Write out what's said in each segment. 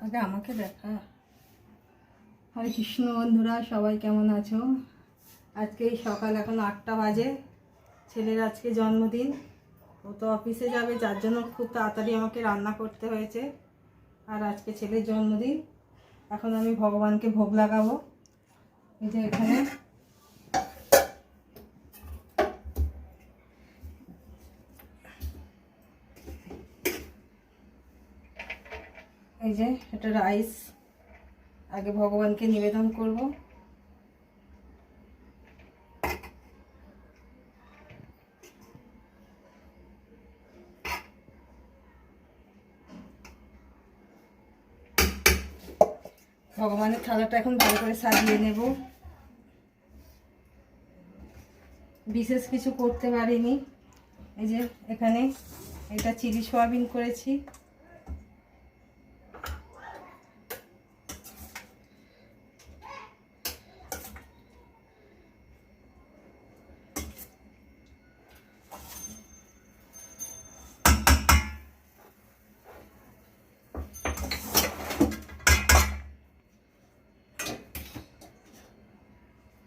আগে আমাকে দেখা। হরে কৃষ্ণ বন্ধুরা, সবাই কেমন আছো? আজকে এই সকাল এখন 8টা বাজে। ছেলের আজকে জন্মদিন। ও তো অফিসে যাবে, যার জন্য খুব তাড়াতাড়ি আমাকে রান্না করতে হয়েছে। আর আজকে ছেলের জন্মদিন। এখন আমি ভগবানকে ভোগ লাগাবো। এই যে এখানে এই যে এটা রাইস, আগে ভগবানকে নিবেদন করব। ভগবানের থালাটা এখন ভালো করে সাজিয়ে নেব। বিশেষ কিছু করতে পারিনি। এই যে এখানে এটা চিলি সয়াবিন করেছি।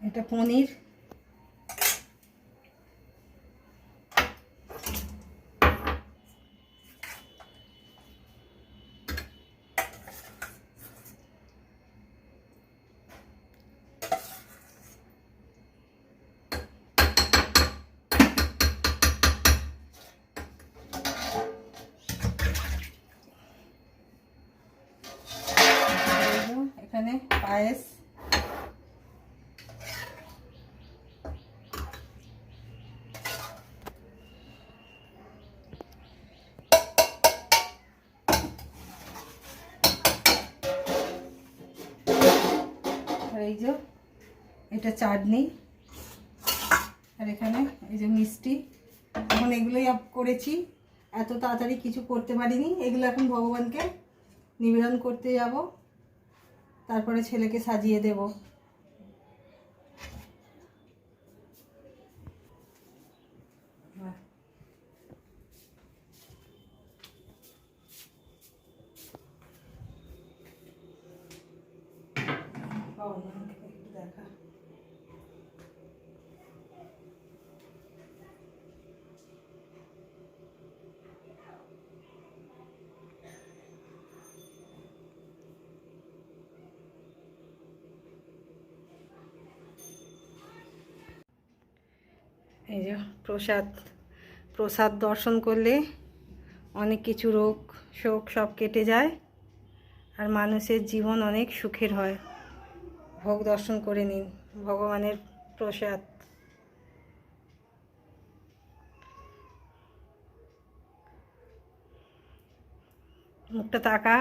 এটা পনির। এখানে পায়েস। আর এই যে এটা চাটনি। আর এখানে এই যে মিষ্টি। এখন এগুলোই করেছি, এত তাড়াতাড়ি কিছু করতে পারিনি। এগুলো এখন ভগবানকে নিবেদন করতে যাব, তারপরে ছেলেকে সাজিয়ে দেব। দেখা এই যে প্রসাদ। প্রসাদ দর্শন করলে অনেক কিছু রোগ শোক সব কেটে যায়, আর মানুষের জীবন অনেক সুখের হয়। ভোগ দর্শন করে নিন ভগবানের প্রসাদ। মুখটা তাকা।